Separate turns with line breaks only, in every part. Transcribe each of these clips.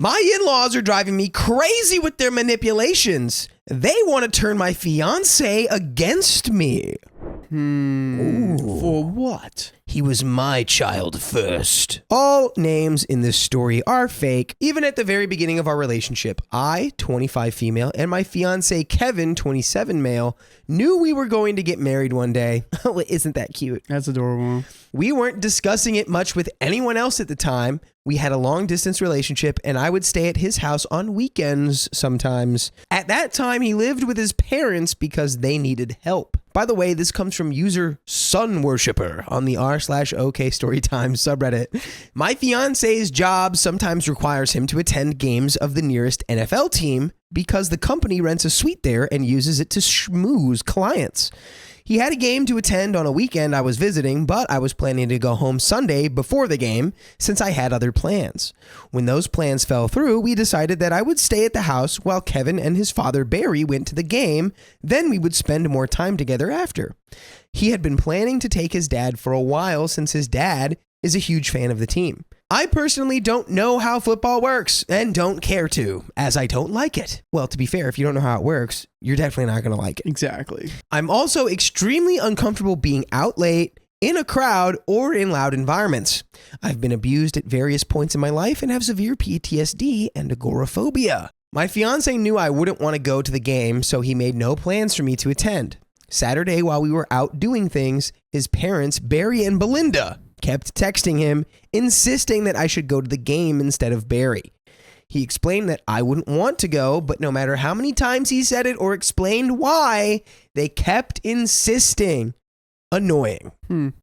My in-laws are driving me crazy with their manipulations. They want to turn my fiancé against me.
For what?
He was my child first. All names in this story are fake. Even at the very beginning of our relationship, I, 25 female, and my fiancé Kevin, 27 male, knew we were going to get married one day. Oh, isn't that cute?
That's adorable.
We weren't discussing it much with anyone else at the time. We had a long distance relationship and I would stay at his house on weekends sometimes. At that time, he lived with his parents because they needed help. By the way, this comes from user Sun Worshipper on the r/OKstorytime subreddit. My fiance's job sometimes requires him to attend games of the nearest NFL team because the company rents a suite there and uses it to schmooze clients. He had a game to attend on a weekend I was visiting, but I was planning to go home Sunday before the game since I had other plans. When those plans fell through, we decided that I would stay at the house while Kevin and his father Barry went to the game, then we would spend more time together after. He had been planning to take his dad for a while since his dad is a huge fan of the team. I personally don't know how football works and don't care to, as I don't like it. Well, to be fair, if you don't know how it works, you're definitely not going to like it.
Exactly.
I'm also extremely uncomfortable being out late, in a crowd, or in loud environments. I've been abused at various points in my life and have severe PTSD and agoraphobia. My fiance knew I wouldn't want to go to the game, so he made no plans for me to attend. Saturday, while we were out doing things, his parents, Barry and Belinda, kept texting him, insisting that I should go to the game instead of Barry. He explained that I wouldn't want to go, but no matter how many times he said it or explained why, they kept insisting. Annoying.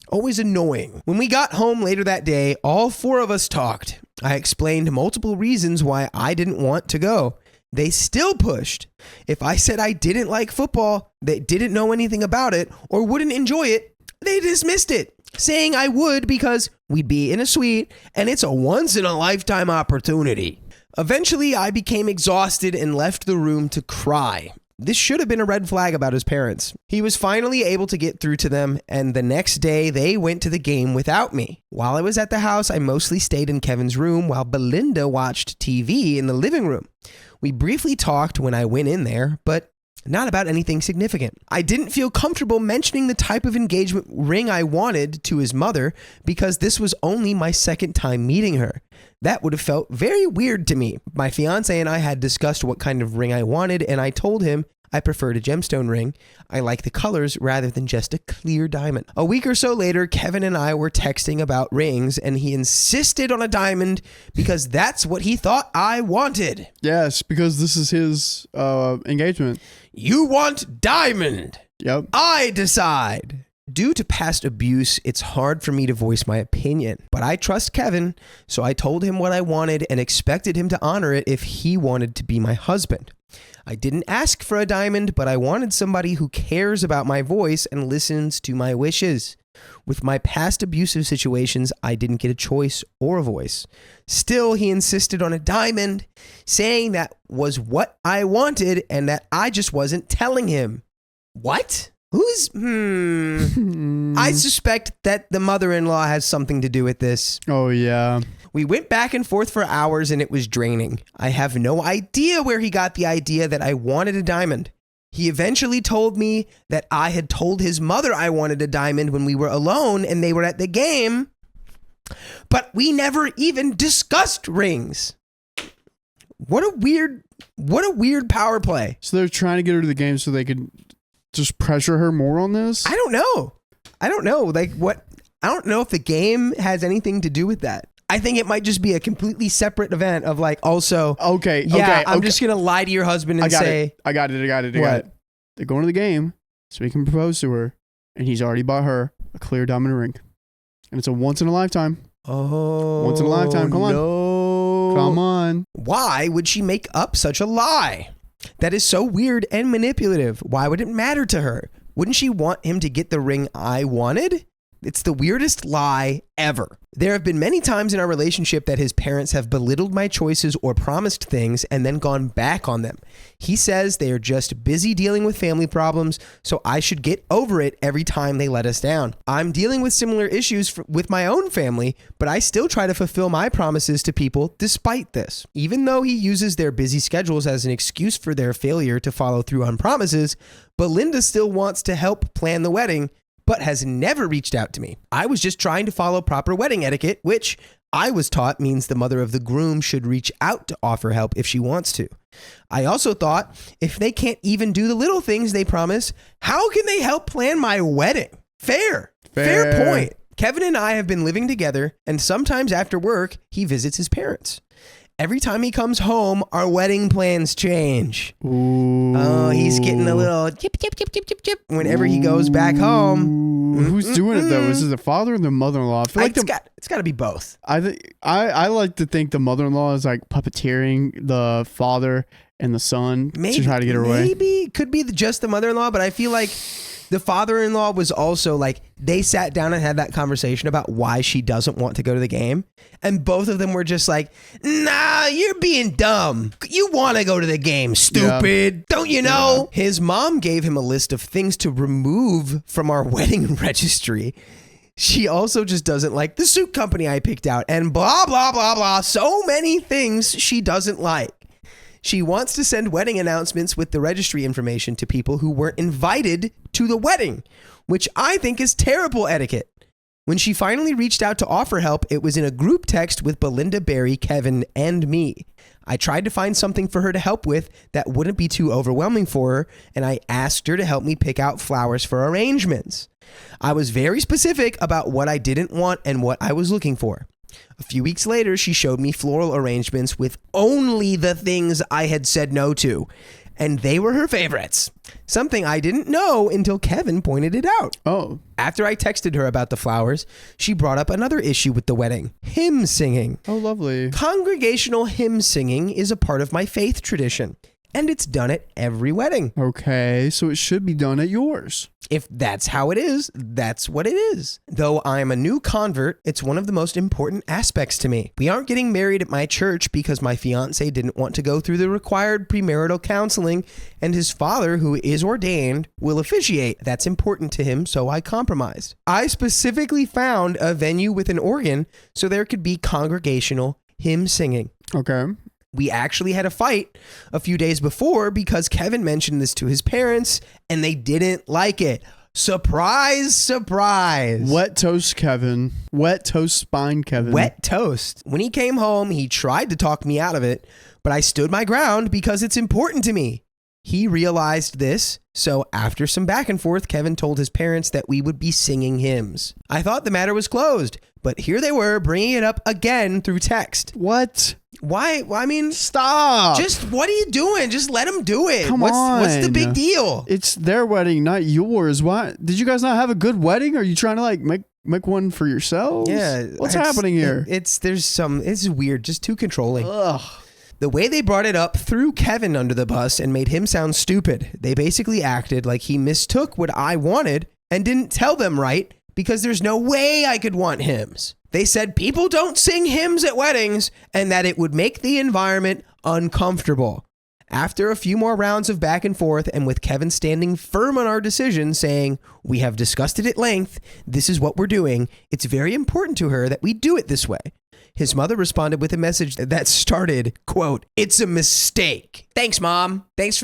Always annoying. When we got home later that day, all four of us talked. I explained multiple reasons why I didn't want to go. They still pushed. If I said I didn't like football, they didn't know anything about it, or wouldn't enjoy it, they dismissed it, saying I would because we'd be in a suite and it's a once-in-a-lifetime opportunity. Eventually, I became exhausted and left the room to cry. This should have been a red flag about his parents. He was finally able to get through to them, and the next day, they went to the game without me. While I was at the house, I mostly stayed in Kevin's room while Belinda watched TV in the living room. We briefly talked when I went in there, but not about anything significant. I didn't feel comfortable mentioning the type of engagement ring I wanted to his mother because this was only my second time meeting her. That would have felt very weird to me. My fiance and I had discussed what kind of ring I wanted, and I told him I preferred a gemstone ring. I like the colors rather than just a clear diamond. A week or so later, Kevin and I were texting about rings, and he insisted on a diamond because that's what he thought I wanted.
Yes, because this is his engagement.
You want diamond.
Yep.
I decide. Due to past abuse, it's hard for me to voice my opinion, but I trust Kevin, so I told him what I wanted and expected him to honor it if he wanted to be my husband. I didn't ask for a diamond, but I wanted somebody who cares about my voice and listens to my wishes. With my past abusive situations, I didn't get a choice or a voice. Still, he insisted on a diamond, saying that was what I wanted and that I just wasn't telling him. What? I suspect that the mother-in-law has something to do with this.
Oh, yeah.
We went back and forth for hours and it was draining. I have no idea where he got the idea that I wanted a diamond. He eventually told me that I had told his mother I wanted a diamond when we were alone and they were at the game, but we never even discussed rings. What a weird power play.
So they're trying to get her to the game so they could just pressure her more on this?
I don't know. Like what? I don't know if the game has anything to do with that. I think it might just be a completely separate event of like also.
Okay.
I'm just going to lie to your husband and say.
I got it. They're going to the game so he can propose to her. And he's already bought her a clear diamond ring. And it's a once in a lifetime.
Oh.
Once in a lifetime. Come on.
No.
Come on.
Why would she make up such a lie? That is so weird and manipulative. Why would it matter to her? Wouldn't she want him to get the ring I wanted? It's the weirdest lie ever. There have been many times in our relationship that his parents have belittled my choices or promised things and then gone back on them. He says they are just busy dealing with family problems, so I should get over it every time they let us down. I'm dealing with similar issues with my own family, but I still try to fulfill my promises to people despite this. Even though he uses their busy schedules as an excuse for their failure to follow through on promises, Belinda still wants to help plan the wedding, but has never reached out to me. I was just trying to follow proper wedding etiquette, which I was taught means the mother of the groom should reach out to offer help if she wants to. I also thought if they can't even do the little things they promise, how can they help plan my wedding? Fair point. Kevin and I have been living together, and sometimes after work, he visits his parents. Every time he comes home, our wedding plans change.
Ooh.
Oh, he's getting a little chip whenever he goes back home.
Who's doing it though? Is it the father or the mother-in-law? I feel like
it's got to be both.
I like to think the mother-in-law is like puppeteering the father and the son to try to get her away.
Maybe could be just the mother-in-law, but I feel like the father-in-law was also like, they sat down and had that conversation about why she doesn't want to go to the game. And both of them were just like, nah, you're being dumb. You want to go to the game, stupid. Yeah. Don't you know? Yeah. His mom gave him a list of things to remove from our wedding registry. She also just doesn't like the suit company I picked out and blah, blah, blah, blah. So many things she doesn't like. She wants to send wedding announcements with the registry information to people who weren't invited to the wedding, which I think is terrible etiquette. When she finally reached out to offer help, it was in a group text with Belinda, Barry, Kevin, and me. I tried to find something for her to help with that wouldn't be too overwhelming for her, and I asked her to help me pick out flowers for arrangements. I was very specific about what I didn't want and what I was looking for. A few weeks later, she showed me floral arrangements with only the things I had said no to, and they were her favorites. Something I didn't know until Kevin pointed it out.
Oh.
After I texted her about the flowers, she brought up another issue with the wedding: hymn singing.
Oh, lovely.
Congregational hymn singing is a part of my faith tradition, and it's done at every wedding.
Okay, so it should be done at yours.
If that's how it is, that's what it is. Though I'm a new convert, it's one of the most important aspects to me. We aren't getting married at my church because my fiancé didn't want to go through the required premarital counseling, and his father, who is ordained, will officiate. That's important to him, so I compromised. I specifically found a venue with an organ so there could be congregational hymn singing.
Okay.
We actually had a fight a few days before because Kevin mentioned this to his parents and they didn't like it. Surprise, surprise.
Wet toast, Kevin. Wet toast spine, Kevin.
Wet toast. When he came home, he tried to talk me out of it, but I stood my ground because it's important to me. He realized this, so after some back and forth, Kevin told his parents that we would be singing hymns. I thought the matter was closed, but here they were bringing it up again through text.
What?
Why? I mean,
stop.
Just what are you doing? Just let them do it.
Come on.
What's the big deal?
It's their wedding, not yours. Why? Did you guys not have a good wedding? Are you trying to like make one for yourselves?
Yeah.
What's happening here?
It's weird. Just too controlling.
Ugh.
The way they brought it up threw Kevin under the bus and made him sound stupid. They basically acted like he mistook what I wanted and didn't tell them right because there's no way I could want hymns. They said people don't sing hymns at weddings and that it would make the environment uncomfortable. After a few more rounds of back and forth and with Kevin standing firm on our decision saying, we have discussed it at length, this is what we're doing, it's very important to her that we do it this way. His mother responded with a message that started, quote, "It's a mistake. Thanks, Mom. Thanks.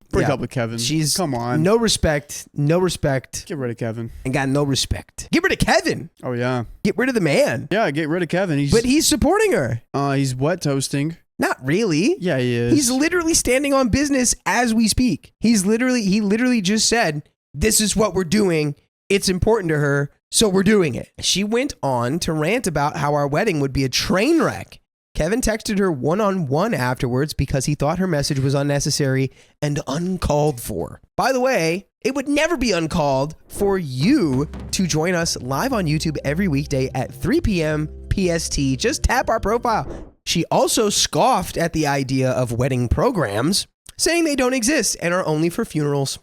Break up with Kevin. Come on.
No respect.
Get rid of Kevin.
And got no respect. Get rid of Kevin.
Oh, yeah.
Get rid of the man.
Yeah, get rid of Kevin.
But he's supporting her.
He's wet toasting.
Not really.
Yeah, he is.
He's literally standing on business as we speak. He literally just said, this is what we're doing. It's important to her, so we're doing it. She went on to rant about how our wedding would be a train wreck. Kevin texted her one-on-one afterwards because he thought her message was unnecessary and uncalled for. By the way, it would never be uncalled for you to join us live on YouTube every weekday at 3 p.m. PST. Just tap our profile. She also scoffed at the idea of wedding programs, saying they don't exist and are only for funerals.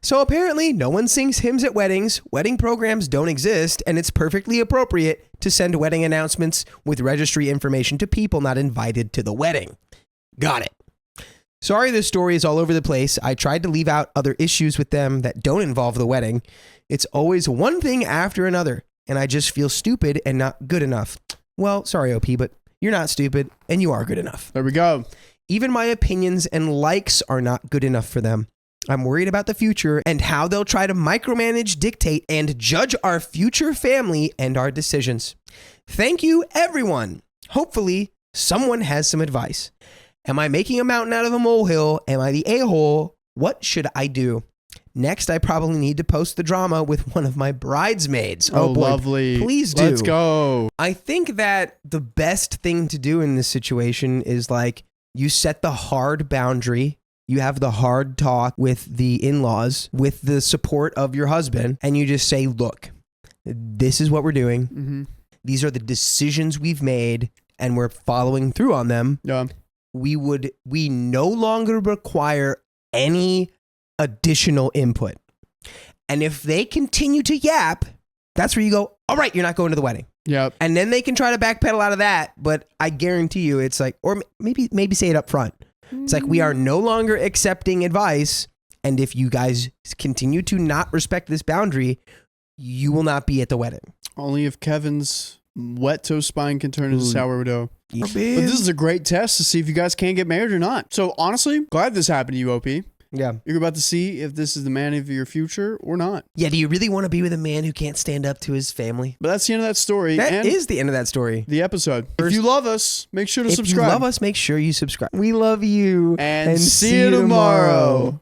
So apparently, no one sings hymns at weddings, wedding programs don't exist, and it's perfectly appropriate to send wedding announcements with registry information to people not invited to the wedding. Got it. Sorry this story is all over the place. I tried to leave out other issues with them that don't involve the wedding. It's always one thing after another, and I just feel stupid and not good enough. Well, sorry, OP, but you're not stupid, and you are good enough.
There we go.
Even my opinions and likes are not good enough for them. I'm worried about the future and how they'll try to micromanage, dictate, and judge our future family and our decisions. Thank you, everyone. Hopefully, someone has some advice. Am I making a mountain out of a molehill? Am I the a-hole? What should I do? Next, I probably need to post the drama with one of my bridesmaids.
Oh,
boy.
lovely.
Please do.
Let's go.
I think that the best thing to do in this situation is like you set the hard boundary. You have the hard talk with the in-laws, with the support of your husband, and you just say, look, this is what we're doing.
Mm-hmm.
These are the decisions we've made, and we're following through on them.
Yeah.
We no longer require any additional input. And if they continue to yap, that's where you go, all right, you're not going to the wedding.
Yep.
And then they can try to backpedal out of that, but I guarantee you it's like, or maybe say it up front. It's like, we are no longer accepting advice, and if you guys continue to not respect this boundary, you will not be at the wedding.
Only if Kevin's wet toast spine can turn into sourdough.
Yeah.
But this is a great test to see if you guys can get married or not. So honestly, glad this happened to you, OP.
Yeah.
You're about to see if this is the man of your future or not.
Yeah, do you really want to be with a man who can't stand up to his family?
But that's the end of that story.
That is the end of that story.
The episode. If you love us, make sure to
If
subscribe.
you love us, make sure you subscribe. We love you.
And see you tomorrow.